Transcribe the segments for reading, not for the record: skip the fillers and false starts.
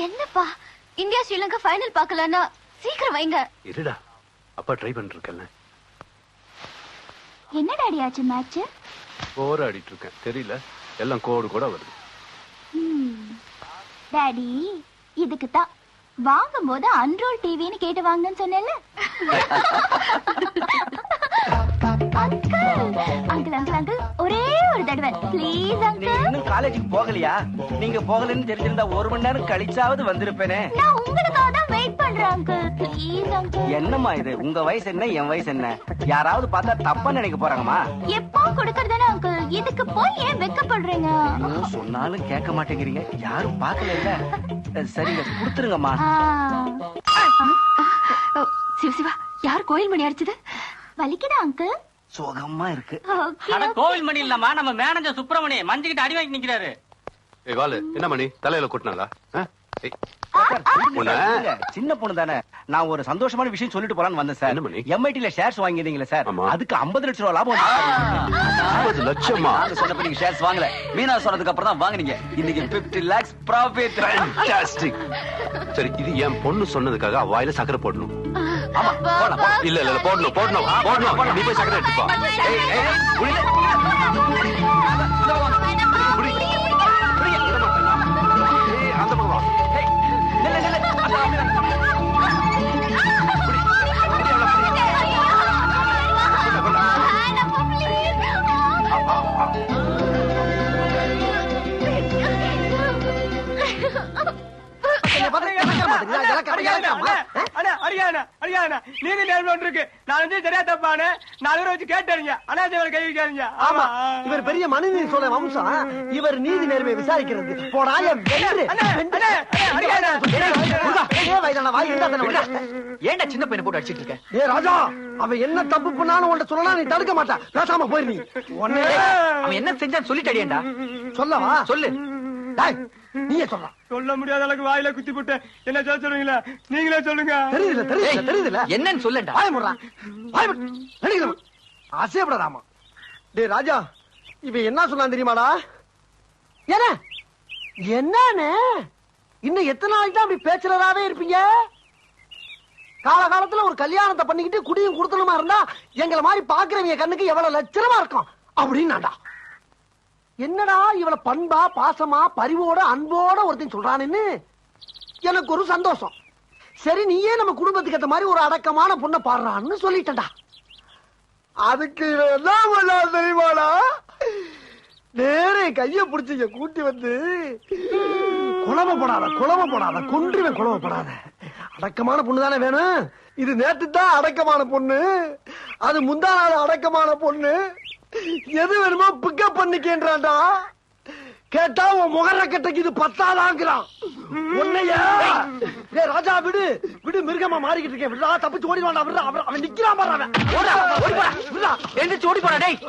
என்னப்பா India Sri Lanka final பார்க்கலன்னா சீக்கிரம் வைங்க. இருடா, அப்பா ட்ரை பண்ணிருக்கேன். என்ன டாடி ஆச்சு மேட்ச்? போராடிட்டு இருக்கேன், தெரியல, எல்லாம் கோடு கூட வருது. டாடி இதுக்கு தான் வாங்கும் போது அன்ரோல் டிவின்னு கேட்டு வாங்கன்னு சொன்னேன்ல. அங்கிள் அங்கிள் அங்கிள் ஒரே ஒரு தடவை ப்ளீஸ் அங்கிள். இன்னும் காலேஜுக்கு போகலையா? நீங்க போகலன்னு தெரிஞ்சிருந்தா 1 மணி நேரம் கழிச்சாவது வந்திருப்பேனே. நான் உங்களுக்காக தான் வெயிட் பண்றேன் அங்கிள், ப்ளீஸ் அங்கிள். என்னம்மா இது? உங்க வயசு என்ன, என் வயசு என்ன? யாராவது பார்த்தா தப்பா நினைக்க போறாங்கம்மா. எப்போ கொடுக்கறதானே அங்கிள், இதுக்கு போய் ஏன் வெக்கப்படுறீங்க? சொன்னாலும் கேட்க மாட்டேங்கிறீங்க. யாரும் பார்க்கல இல்ல. சரிங்க, கொடுத்துருங்கம்மா. சிவா யார் கோயில் மணி அடிச்சது? வலிக்குதா அங்கிள்? சுகமா இருக்கு. கோவில் மணி இல்லம்மா, நம்ம மேனேஜர் சுப்பிரமணி மஞ்சுக்கிட்ட அடி வாங்கி நிக்கிறாரு. ஏய் வாலு, என்ன மணி தலையில கொட்டினாலா? சின்ன பொண்ணு தானே. நான் ஒரு சந்தோஷமான விஷயம் சொல்லிட்டு போலான்னு வந்தேன் சார். எம்ஐடில ஷேர்ஸ் வாங்கிருந்தீங்களா சார்? அதுக்கு 50 லட்சம் ரூபாய் லாபம். 50 லட்சமா? நாங்க சொன்னப்ப நீங்க ஷேர்ஸ் வாங்கல, மீனா சொன்னதுக்கு அப்புறம் தான் வாங்குனீங்க. இன்னைக்கு 50 lakhs ப்ராஃபிட். ஃபேண்டாஸ்டிக். சரி, இது என் பொண்ணு சொன்னதுக்காக வாயில சக்கரை போடணும். ஆமா, போடலாம். இல்ல இல்ல, போடணும் போடணும் போடணும். நீ போய் சக்கரை எடுத்துப்பா. அந்த பக்கம் இவர் பெரிய மனுநீதி சோழ வம்சம். இவர் நீதி நேர்மையை விசாரிக்கிறது. ஏன்டா சின்ன பையனை போட்டு அடிச்சிட்டு இருக்க? ஏ ராஜா, அவன் என்ன தப்பு பண்ணாலும் உன்கிட்ட சொல்லலாம், நீ தடுக்க மாட்டா. பேசாம போயிரு. அவன் என்ன செஞ்சான்னு சொல்லிட்டு அடியேன்டா. சொல்லவா? சொல்லு. நீயே சொல்ற. சொல்ல முடியாத அளவுக்கு வாயில குத்தி போட்டு என்ன சொல்றீங்களா? நீங்களே சொல்லுங்க. தெரியுதுல தெரியுதுல தெரியுதுல என்னன்னு சொல்லண்டா. அசையப்படாதாமா. டே ராஜா, இவ என்ன சொன்னான் தெரியுமாடா? என்ன என்னன்னு இன்னும் எத்தனை நாளைக்கு தான் அப்படி பேச்சுறதாவே இருப்பீங்க? காலகாலத்துல ஒரு கல்யாணத்தை பண்ணிக்கிட்டு குடியும் குடுத்தனமா இருந்தா எங்களை மாதிரி பாக்குறவங்க கண்ணுக்கு எவ்வளவு லட்சணமா இருக்கும் அப்படின்னாடா. என்னடா இவள பண்பா பாசமா பரிவோட அன்போட ஒருத்தன் சொல்றான்னு எனக்கு ஒரு சந்தோஷம். சரி, நீயே நம்ம குடும்பத்துக்கு ஏத்த மாதிரி ஒரு அடக்கமான பொண்ணை பாடுறான்னு சொல்லிட்டா. அதுக்கு என்ன தெரியுமாடா? நேரே கைய பிடிச்சிங்க கூட்டி வந்து குழவப்படாத கொன்றுவேன். குழவப்படாத, அடக்கமான பொண்ணு தானே வேணும். இது நேற்று தான் அடக்கமான பொண்ணு, அது முந்தா நாள் அடக்கமான பொண்ணு. எது வேணுமோ பிக்கப் பண்ணிக்கேன்றான்டா. கேட்டா உன் முகர கட்டைக்கு இது 10ஆங்கிறான். உன்னையா ராஜா விடு விடு, மிருகமா மாறிக்கிட்டு இருக்கேன். விடா, தப்பிச்சு ஓடிவான்டா. விடா, அவன் நிக்கிறான் பாரு. ஓடி போடா டேய்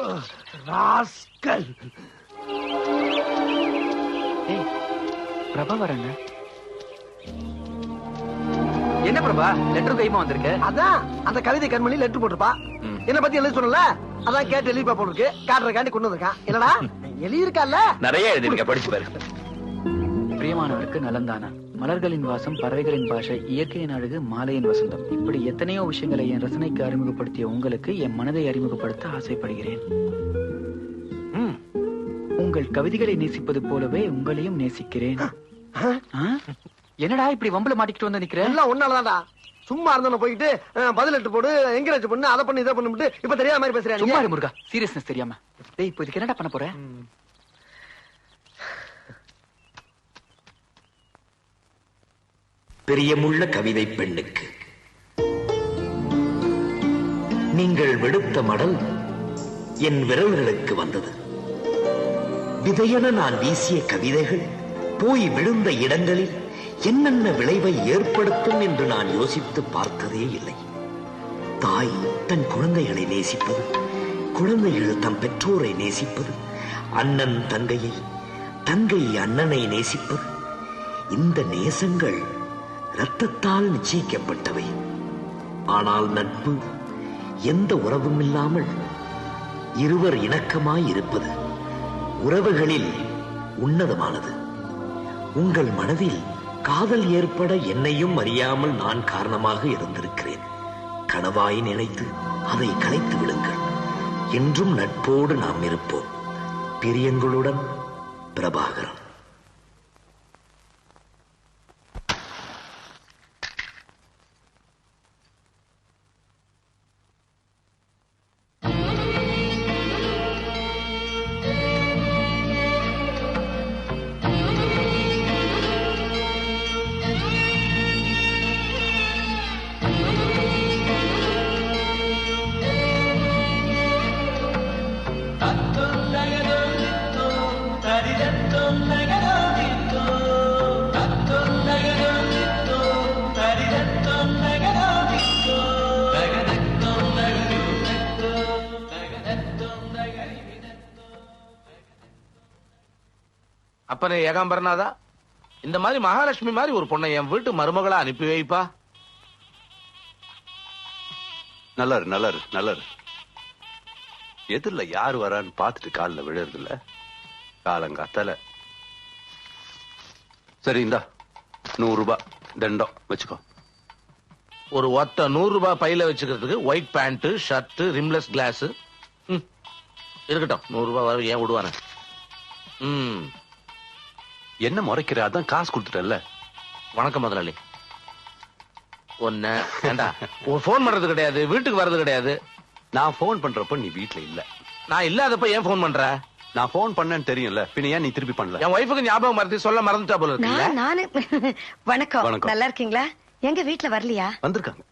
ராஸ்கல். பிரபா வரங்க. என்ன பிரபா, லெட்டர் கைமா வந்திருக்கு? அதான் அந்த கவிதை கண்மணி லெட்டர் போட்டுப்பா. என்ன பத்தி எழுதி சொல்லல, அதான் கேட்டு எழுதிப்பா போட்டுருக்கு. காட்டுறக்காண்டி கொண்டு வந்திருக்கான். என்னடா எழுதி இருக்கா? நிறைய எழுதிருக்க, படிச்சு பாரு. பிரியமானவருக்கு நலந்தானா, மலர்களின் வாசம், பறவைகளின் பாஷை, இயற்கையின் அழகு, மாலையின் வசந்தம், இப்படி எத்தனையோ விஷயங்களை என் ரசனைக்கு அறிமுகப்படுத்திய உங்களுக்கு என் மனதை அறிமுகப்படுத்த ஆசைப்படுகிறேன். உங்கள் கவிதைகளை நேசிப்பது போலவே உங்களையும் நேசிக்கிறேன். என்னடா இப்படி வம்பல மாட்டிக்கிட்டு வந்து நிக்கிறேன்? எல்லாம் ஒன்னாலதான்டா. சும்மா இருந்தவன போயிட்டு பதில் எட்டு போடு, என்கரேஜ் பண்ணு, அதை பண்ணி இதை பண்ணிட்டு இப்ப தெரியாத மாதிரி பேசுறேன். சும்மா இரு முருகா, சீரியஸ்னஸ் தெரியாம. டேய், இப்போ இதுக்கு என்னடா பண்ண போற? பிரியமுள்ள கவிதை பெண்ணுக்கு, நீங்கள் விடுத்த மடல் என் விரல்களுக்கு வந்தது. விதையென நான் வீசிய கவிதைகள் போய் விழுந்த இடங்களில் என்னென்ன விளைவை ஏற்படுத்தும் என்று நான் யோசித்து பார்த்ததே இல்லை. தாய் தன் குழந்தைகளை நேசிப்பது, குழந்தைகள் தம் பெற்றோரை நேசிப்பது, அண்ணன் தங்கையை, தங்கை அண்ணனை நேசிப்பது, இந்த நேசங்கள் இரத்தத்தால் நிச்சயிக்கப்பட்டவை. ஆனால் நட்பு எந்த உறவும் இல்லாமல் இருவர் இணக்கமாய் இருப்பது உறவுகளில் உன்னதமானது. உங்கள் மனதில் காதல் ஏற்பட என்னையும் அறியாமல் நான் காரணமாக இருந்திருக்கிறேன். கனவாய் நினைத்து அதை கலைத்து விடுங்கள். என்றும் நட்போடு நாம் இருப்போம். பிரியங்களுடன் பிரபாகரன். அப்பனே ஏகாம்பரநாதா, இந்த மாதிரி மகாலட்சுமி மாதிரி ஒரு பொண்ணை என் வீட்டு மருமகளா அனுப்பி வைப்பா. நல்லாரு நல்லாரு நல்லாரு. எதிரில யாரு வரான்னு பாத்துட்டு காலில் விழுறது இல்ல காலங்காத்தால. சரி இந்தா 100 ரூபாய் தண்டம் வச்சுக்கோ. ஒரு ஒத்த 100 ரூபாய் பையில வச்சுக்கிறதுக்கு white pant, shirt, rimless glass இருக்கட்டும். 100 ரூபாய் வர ஏன் விடுவானே? என்ன முறைக்கிற? அதான் காசு கொடுத்துட்டல. வணக்கம் முதலாளி. ஒன்ன ஏண்டா போன் பண்றது கிடையாது, வீட்டுக்கு வர்றது கிடையாது. நான் போன் பண்றப்ப நீ வீட்டுல இல்ல. நான் இல்லாதப்ப ஏன் போன் பண்ற? நான் போன் பண்ணேன்னு தெரியும்ல, பின்ன ஏன் நீ திருப்பி பண்ணல? என் ஒய்ஃபுக்கு ஞாபகம் மறந்து சொல்ல மறந்துட்டா போல இருக்கு. நானு வணக்கம். வணக்கம். நல்லா இருக்கீங்களா? எங்க வீட்டுல வரலையா? வந்திருக்காங்க.